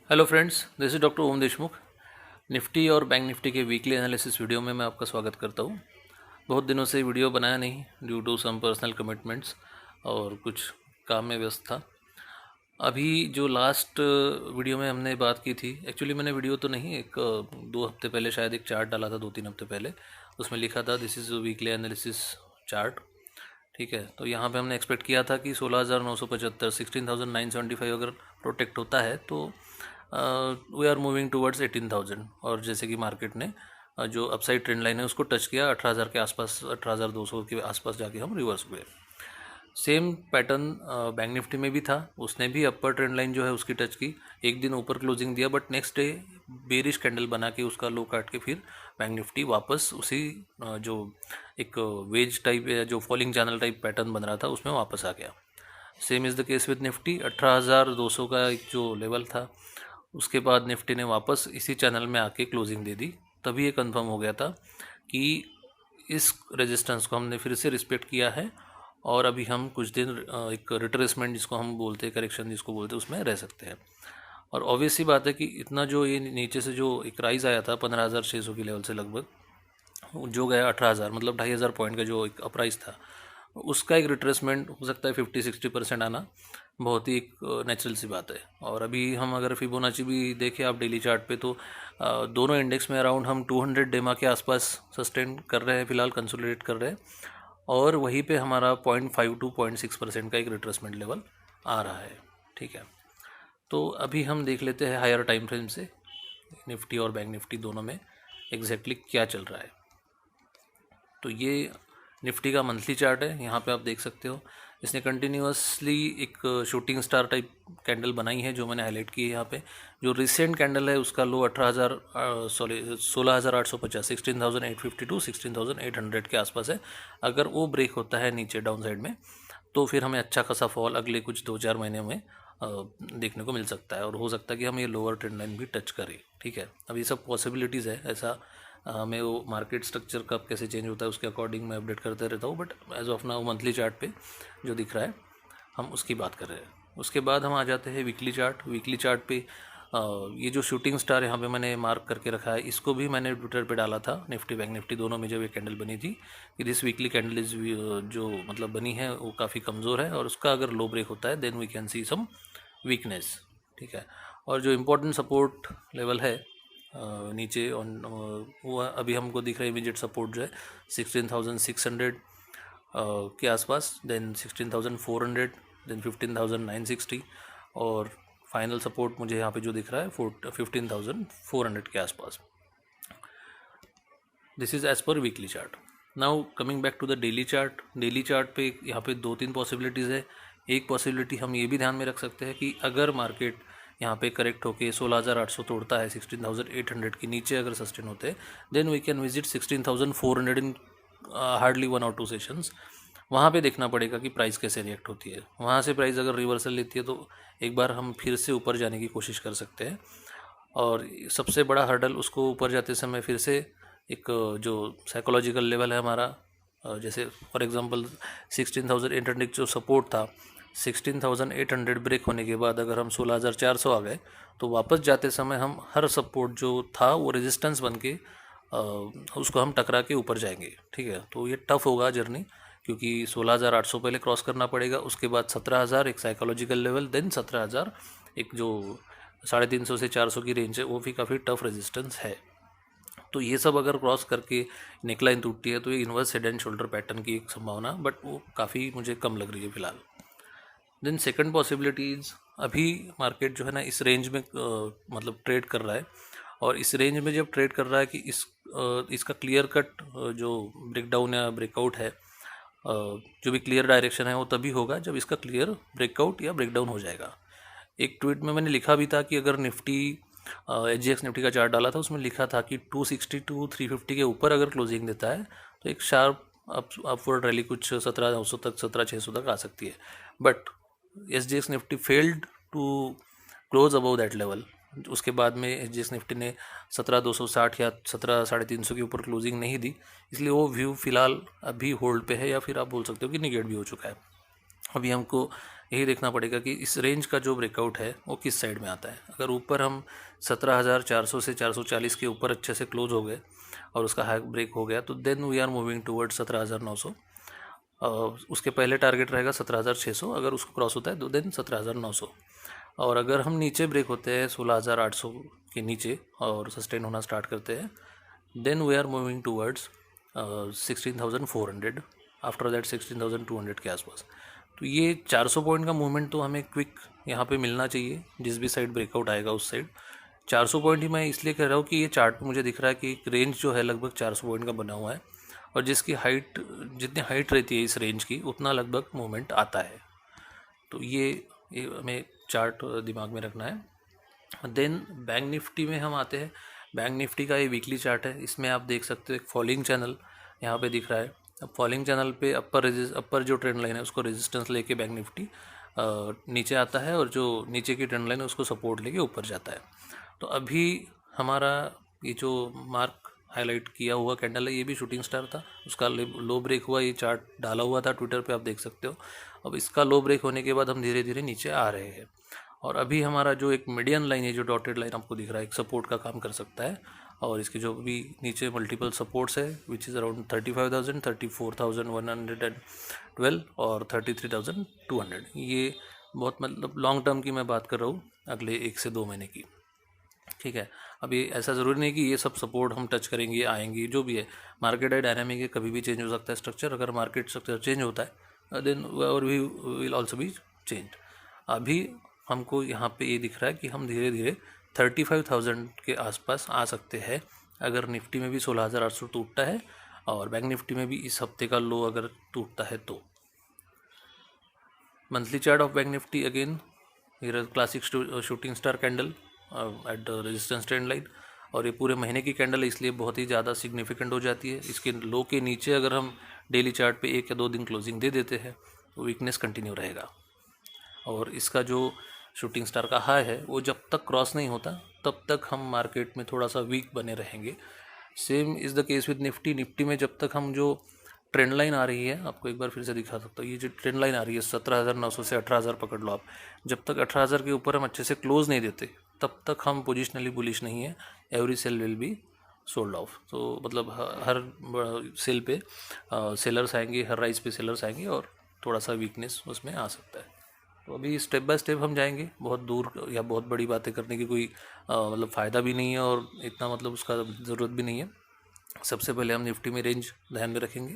Hello friends, this is doctor Om Deshmukh. Nifty और bank Nifty के weekly analysis video में मैं आपका स्वागत करता हूँ। बहुत दिनों से वीडियो बनाया नहीं due to some personal commitments और कुछ काम में व्यस्त था। अभी जो लास्ट वीडियो में हमने बात की थी, एक्चुअली मैंने वीडियो तो नहीं, एक 2 हफ्ते पहले शायद एक चार्ट डाला था, 2-3 हफ्ते पहले। उसमें लिखा था this is weekly analysis chart. ठीक है, तो यहाँ पे हमने एक्सपेक्ट किया था कि 16,975 16,975 अगर प्रोटेक्ट होता है तो वी आर मूविंग टूवर्ड्स 18,000। और जैसे कि मार्केट ने जो अपसाइड ट्रेंड लाइन है उसको टच किया 18,000 के आसपास, 18,200 के आसपास जाके हम रिवर्स हुए। सेम पैटर्न बैंक निफ्टी में भी था, उसने भी अपर ट्रेंड लाइन जो है उसकी टच की, एक दिन ऊपर क्लोजिंग दिया, but next day bearish candle बना के उसका लो काट के फिर बैंक निफ्टी वापस उसी जो एक वेज टाइप या जो फॉलिंग चैनल टाइप पैटर्न बन रहा था उसमें वापस आ गया। Same is the case with Nifty. 18,200 का एक जो लेवल था, उसके बाद निफ्टी ने वापस इसी चैनल में आके क्लोजिंग दे दी। तभी ये कंफर्म हो गया था कि इस रेजिस्टेंस को हमने फिर से रिस्पेक्ट किया है और अभी हम कुछ दिन एक रिट्रेसमेंट जिसको हम बोलते हैं, करेक्शन जिसको बोलते हैं, उसमें रह सकते हैं। और ऑब्वियस सी बात है कि इतना जो ये नीचे से जो एक राइज आया था 15,600 की लेवल से लगभग जो गया 18,000, मतलब 2,500 पॉइंट का जो एक अपराइज था, उसका एक रिट्रेसमेंट हो सकता है 50-60% आना बहुत ही एक नेचुरल सी बात है। और अभी हम अगर फिबोनाची भी देखें आप डेली चार्ट पे, तो दोनों इंडेक्स में अराउंड हम 200 डेमा के आसपास सस्टेन कर रहे हैं, फिलहाल कंसोलिडेट कर रहे हैं। और वहीं पे हमारा 0.5 to 0.6% का एक रिट्रेसमेंट लेवल आ रहा है। ठीक है, तो अभी हम देख लेते हैं हायर टाइम फ्रेम से निफ्टी और बैंक निफ्टी दोनों में एग्जैक्टली क्या चल रहा है। तो ये निफ्टी का मंथली चार्ट है, यहाँ पे आप देख सकते हो इसने कंटिन्यूसली एक शूटिंग स्टार टाइप कैंडल बनाई है जो मैंने हाईलाइट की है यहाँ पे। जो रिसेंट कैंडल है उसका लो 16,850 16,852 16,800 के आसपास है। अगर वो ब्रेक होता है नीचे डाउन साइड में तो फिर हमें अच्छा खासा फॉल अगले कुछ 2-4 महीने में देखने को मिल सकता है, और हो सकता है कि हम ये लोअर ट्रेंड लाइन भी टच करें। ठीक है, अब ये सब पॉसिबिलिटीज़ है, ऐसा हमें वो मार्केट स्ट्रक्चर कब कैसे चेंज होता है उसके अकॉर्डिंग मैं अपडेट करते रहता हूँ, but as of now monthly chart पे जो दिख रहा है हम उसकी बात कर रहे हैं। उसके बाद हम आ जाते हैं वीकली चार्ट। वीकली चार्ट पे ये जो शूटिंग स्टार यहाँ पे मैंने मार्क करके रखा है, इसको भी मैंने ट्विटर पे डाला था निफ्टी बैंक निफ्टी दोनों में जब ये कैंडल बनी थी कि दिस वीकली कैंडल इज जो मतलब बनी है वो काफ़ी कमज़ोर है और उसका अगर लो ब्रेक होता है then we can see some weakness. ठीक है, और जो इम्पोर्टेंट सपोर्ट लेवल है नीचे ऑन वो अभी हमको दिख रहा है, इमीडिएट सपोर्ट जो है 16,600 के आसपास, देन 16,400, देन 15,960, और फाइनल सपोर्ट मुझे यहाँ पे जो दिख रहा है 15,400 के आसपास। This is as per weekly chart. Now coming back to the daily chart. Daily chart पे यहाँ पे 2-3 पॉसिबिलिटीज़ है। एक पॉसिबिलिटी हम ये भी ध्यान में रख सकते हैं कि अगर मार्केट यहाँ पे करेक्ट होके 16,800 तोड़ता है, 16,800 के नीचे अगर सस्टेन होते हैं, then we can visit 16,400 in hardly 1 or 2 sessions. वहाँ पे देखना पड़ेगा कि प्राइस कैसे रिएक्ट होती है। वहाँ से प्राइस अगर रिवर्सल लेती है तो एक बार हम फिर से ऊपर जाने की कोशिश कर सकते हैं। और सबसे बड़ा हर्डल उसको ऊपर जाते समय फिर से एक जो साइकोलॉजिकल लेवल है हमारा, जैसे फॉर एग्जांपल 16,800 जो सपोर्ट था, 16,800 ब्रेक होने के बाद अगर हम 16,400 आ गए तो वापस जाते समय हम हर सपोर्ट जो था वो रेजिस्टेंस बन के उसको हम टकरा के ऊपर जाएंगे। ठीक है, तो ये टफ होगा जर्नी, क्योंकि 16,800 पहले क्रॉस करना पड़ेगा, उसके बाद 17,000 एक साइकोलॉजिकल लेवल, देन 17,000 एक जो 350 से 400 की रेंज है वो भी काफ़ी टफ रेजिस्टेंस है। तो ये सब अगर क्रॉस करके नेकलाइन टूटती है तो ये inverse head and shoulder pattern की एक संभावना, बट वो काफ़ी मुझे कम लग रही है फिलहाल। देन सेकंड पॉसिबिलिटीज़, अभी मार्केट जो है ना इस रेंज में मतलब ट्रेड कर रहा है, और इस रेंज में जब ट्रेड कर रहा है कि इसका क्लियर कट जो ब्रेकडाउन या ब्रेकआउट है, जो भी क्लियर डायरेक्शन है वो तभी होगा जब इसका क्लियर ब्रेकआउट या ब्रेकडाउन हो जाएगा। एक ट्वीट में मैंने लिखा भी था कि अगर निफ्टी एचजीएक्स निफ्टी का चार्ट डाला था, उसमें लिखा था कि 260 to 350 के ऊपर अगर क्लोजिंग देता है तो एक शार्प अपवर्ड रैली कुछ 17,900 तक 17,600 तक आ सकती है। But HGX Nifty failed to close above that level. उसके बाद में एचजीएक्स निफ्टी ने 17,260 या 17,350 के ऊपर क्लोजिंग नहीं दी, इसलिए वो व्यू फिलहाल अभी होल्ड पे है, या फिर आप बोल सकते हो कि निगेट भी हो चुका है। अभी हमको यही देखना पड़ेगा कि इस रेंज का जो ब्रेकआउट है वो किस साइड में आता है। अगर ऊपर हम 17,400 से 440 के ऊपर अच्छे से क्लोज हो गए और उसका हाई ब्रेक हो गया तो then we are moving toward 17,900। उसके पहले टारगेट रहेगा 17,600, अगर उसको क्रॉस होता है तो देन 17,900। और अगर हम नीचे ब्रेक होते हैं 16,800 के नीचे और सस्टेन होना स्टार्ट करते हैं then we are moving towards 16,400, after that 16,200 के आसपास। तो ये 400 पॉइंट का मूवमेंट तो हमें क्विक यहाँ पे मिलना चाहिए, जिस भी साइड ब्रेकआउट आएगा उस साइड। 400 पॉइंट ही मैं इसलिए कह रहा हूँ कि ये चार्ट पे मुझे दिख रहा है कि रेंज जो है लगभग 400 पॉइंट का बना हुआ है और जिसकी हाइट, जितनी हाइट रहती है इस रेंज की उतना लगभग मूवमेंट आता है। तो ये हमें चार्ट दिमाग में रखना है। देन बैंक निफ्टी में हम आते हैं। बैंक निफ्टी का ये वीकली चार्ट है, इसमें आप देख सकते हो एक फॉलिंग चैनल यहाँ पे दिख रहा है। अब फॉलिंग चैनल पे अपर जो ट्रेंड लाइन है उसको रेजिस्टेंस लेके बैंक निफ्टी नीचे आता है और जो नीचे की ट्रेंड लाइन है उसको सपोर्ट लेके ऊपर जाता है। तो अभी हमारा ये जो मार्क हाईलाइट किया हुआ कैंडल है ये भी शूटिंग स्टार था, उसका लो ब्रेक हुआ, ये चार्ट डाला हुआ था ट्विटर पे, आप देख सकते हो। अब इसका लो ब्रेक होने के बाद हम धीरे धीरे नीचे आ रहे हैं और अभी हमारा जो एक मीडियन लाइन है, जो डॉटेड लाइन आपको दिख रहा है, एक सपोर्ट का काम कर सकता है। और इसके जो भी नीचे मल्टीपल सपोर्ट्स है विच इज़ अराउंड 35,000, 34,112 और 33,200। ये बहुत मतलब लॉन्ग टर्म की मैं बात कर रहा हूँ, अगले 1 से 2 महीने की। ठीक है, अभी ऐसा ज़रूरी नहीं कि ये सब सपोर्ट हम टच करेंगे आएंगे, जो भी है मार्केट है डायनामिक है, कभी भी चेंज हो सकता है स्ट्रक्चर। अगर मार्केट स्ट्रक्चर चेंज होता है देन और भी विल ऑल्सो बी चेंज। अभी हमको यहाँ पे ये दिख रहा है कि हम धीरे धीरे 35,000 के आसपास आ सकते हैं अगर निफ्टी में भी 16,800 टूटता है और बैंक निफ्टी में भी इस हफ्ते का लो अगर टूटता है तो। Monthly chart of bank Nifty again here classic shooting star candle at the resistance trend line, और ये पूरे महीने की कैंडल है इसलिए बहुत ही ज़्यादा सिग्निफिकेंट हो जाती है। इसके लो के नीचे अगर हम डेली चार्ट पे 1 या 2 दिन क्लोजिंग दे देते हैं तो वीकनेस कंटिन्यू रहेगा। और इसका जो शूटिंग स्टार का हाई है वो जब तक क्रॉस नहीं होता तब तक हम मार्केट में थोड़ा सा वीक बने रहेंगे। Same is the case with Nifty. Nifty में जब तक हम जो ट्रेंड लाइन आ रही है, आपको एक बार फिर से दिखा सकता हूँ, ये जो ट्रेंड लाइन आ रही है 17,900 से 18,000 पकड़ लो आप, जब तक 18,000 के ऊपर हम अच्छे से क्लोज नहीं देते तब तक हम पोजिशनली बुलिश नहीं है। Every sell will be sold off. तो मतलब हर सेल पे सेलर्स आएंगे, हर राइस पे सेलर्स आएंगे और थोड़ा सा वीकनेस उसमें आ सकता है। तो अभी स्टेप बाय स्टेप हम जाएंगे, बहुत दूर या बहुत बड़ी बातें करने की कोई मतलब फ़ायदा भी नहीं है और इतना मतलब उसका ज़रूरत भी नहीं है। सबसे पहले हम निफ्टी में रेंज ध्यान में रखेंगे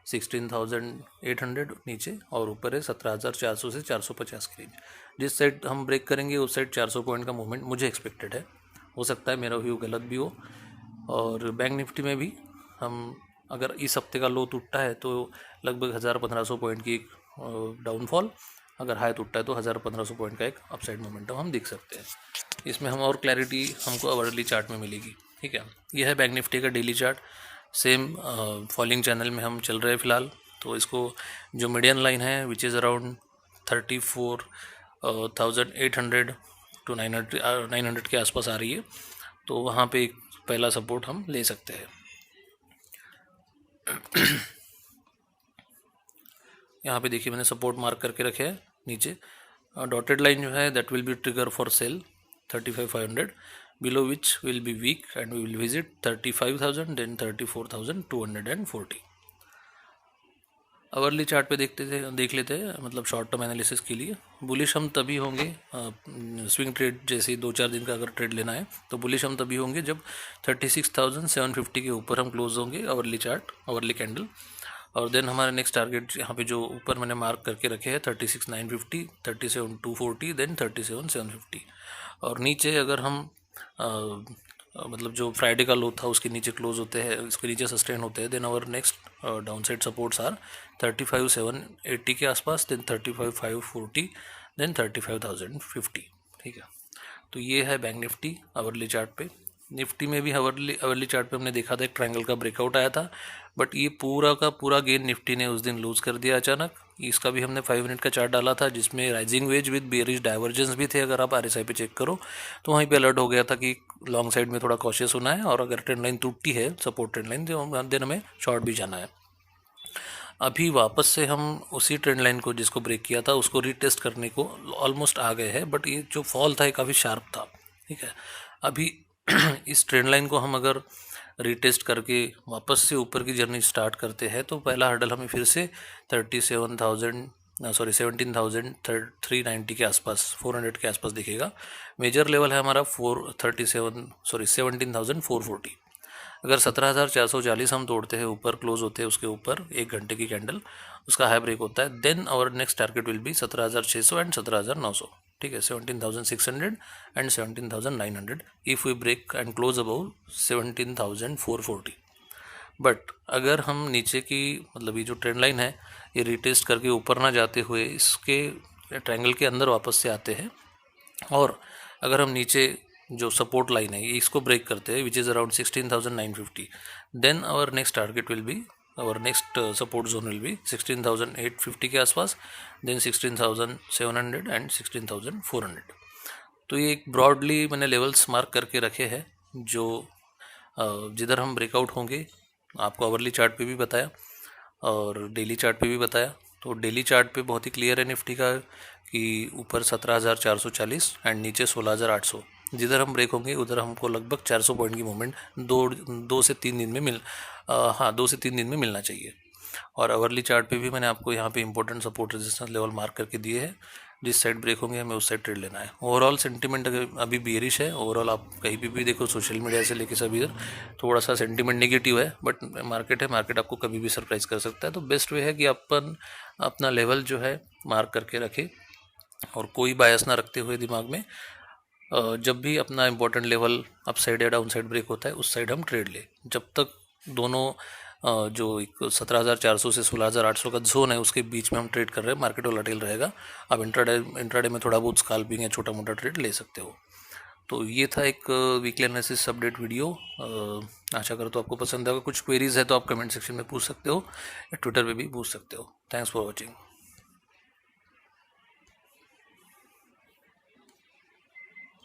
16,800 नीचे और ऊपर है 17,400 से 450 की रेंज। जिस साइड हम ब्रेक करेंगे उस साइड 400 पॉइंट का मूवमेंट मुझे एक्सपेक्टेड है, हो सकता है मेरा व्यू गलत भी हो। और बैंक निफ्टी में भी हम अगर इस हफ्ते का लो टूटता है तो लगभग 1,000-1,500 पॉइंट की एक डाउनफॉल, अगर हाई टूटता है तो 1,000-1,500 पॉइंट का एक अपसाइड मोमेंटम हम देख सकते हैं। इसमें हम और क्लैरिटी हमको अवर्ली चार्ट में मिलेगी। ठीक है, यह है बैंक निफ्टी का daily chart. Same falling channel में हम चल रहे हैं फ़िलहाल। तो इसको जो मीडियन लाइन है विच इज़ अराउंड 34,800 टू 900 के आसपास आ रही है, तो वहाँ पे एक पहला सपोर्ट हम ले सकते हैं। यहाँ पे देखिए मैंने सपोर्ट मार्क करके रखे हैं नीचे। डॉटेड लाइन जो है that will be trigger for sale 35,500, below which will be weak and we will visit 35,000 then 34,240। Hourly chart पे देख लेते हैं, मतलब शॉर्ट टर्म एनालिसिस के लिए बुलिश हम तभी होंगे। स्विंग ट्रेड जैसे 2-4 दिन का अगर ट्रेड लेना है तो बुलिश हम तभी होंगे जब 36,750 के ऊपर हम क्लोज होंगे अवर्ली चार्ट, अवर्ली कैंडल। और देन हमारा नेक्स्ट टारगेट यहाँ पे जो ऊपर मैंने मार्क करके रखे हैं 36,950, 37,240 देन 37,750। और नीचे अगर हम मतलब जो फ्राइडे का लो था उसके नीचे क्लोज होते हैं, उसके नीचे सस्टेन होते हैं, then our next down side supports are 35,780 के आसपास, देन 35,540, देन 35,050। ठीक है, तो ये है बैंक निफ्टी अवर्ली चार्ट पे। निफ्टी में भी अवर्ली चार्ट पे हमने देखा था एक ट्रायंगल का ब्रेकआउट आया था, बट ये पूरा का पूरा गेन निफ्टी ने उस दिन लूज़ कर दिया अचानक। इसका भी हमने 5 मिनट का चार्ट डाला था जिसमें rising veg with bearish divergence भी थे। अगर आप RSI पे चेक करो तो वहीं पे अलर्ट हो गया था कि लॉन्ग साइड में थोड़ा कॉशियस होना है और अगर ट्रेंड लाइन टूटती है सपोर्ट ट्रेंड लाइन देन हमें शॉर्ट भी जाना है। अभी वापस से हम उसी ट्रेंड लाइन को जिसको ब्रेक किया था उसको रीटेस्ट करने को ऑलमोस्ट आ गए हैं, बट ये जो फॉल था ये काफ़ी शार्प था। ठीक है, अभी इस ट्रेंड लाइन को हम अगर रीटेस्ट करके वापस से ऊपर की जर्नी स्टार्ट करते हैं तो पहला हर्डल हमें फिर से 17,390 के आसपास, 400 के आसपास दिखेगा। मेजर लेवल है हमारा 17,440। अगर 17,440 हम तोड़ते हैं, ऊपर क्लोज होते हैं, उसके ऊपर 1 घंटे की कैंडल उसका हाई ब्रेक होता है, then our next target will be 17,600 and 17,900। ठीक है, 17,600 and 17,900 if we break and close above 17,440। But अगर हम नीचे की मतलब ये जो ट्रेंड लाइन है ये रिटेस्ट करके ऊपर ना जाते हुए इसके ट्रायंगल के अंदर वापस से आते हैं, और अगर हम नीचे जो सपोर्ट लाइन है इसको ब्रेक करते हैं which is around 16,950, then our next target will be, our next support zone will be 16,850 के आसपास, देन 16,700 एंड 16,400। तो ये एक ब्रॉडली मैंने लेवल्स मार्क करके रखे हैं जो जिधर हम ब्रेकआउट होंगे। आपको आवरली चार्ट पे भी बताया और डेली चार्ट पे भी बताया। तो डेली चार्ट पे बहुत ही क्लियर है निफ्टी का कि ऊपर 17,440 एंड नीचे 16,800। जिधर हम ब्रेक होंगे उधर हमको लगभग 400 पॉइंट की मूवमेंट दो से तीन दिन में 2 से 3 दिन में मिलना चाहिए। और आवरली चार्ट पे भी मैंने आपको यहाँ पे important support resistance level mark करके दिए हैं, जिस साइड ब्रेक होंगे हमें उस साइड ट्रेड लेना है। ओवरऑल सेंटीमेंट अभी बेरिश है। ओवरऑल आप कहीं भी देखो, सोशल मीडिया से लेके सभी इधर थोड़ा सा सेंटीमेंट नेगेटिव है, बट मार्केट है, मार्केट आपको कभी भी सरप्राइज कर सकता है। तो बेस्ट वे है कि अपन अपना लेवल जो है मार्क करके रखें और कोई बायस ना रखते हुए दिमाग में जब भी अपना इंपॉर्टेंट लेवल अप साइड या डाउन साइड ब्रेक होता है उस साइड हम ट्रेड ले। जब तक दोनों जो एक 17,400 से 16,800 का जोन है उसके बीच में हम ट्रेड कर रहे हैं, मार्केट वोलेटाइल रहेगा। आप इंट्राडे में थोड़ा बहुत स्कैल्पिंग या छोटा मोटा ट्रेड ले सकते हो। तो ये था एक वीकली एनालिसिस अपडेट वीडियो। आशा करो तो आपको पसंद आएगा। कुछ क्वेरीज है तो आप कमेंट सेक्शन में पूछ सकते हो या ट्विटर पे भी पूछ सकते हो। Thanks for watching.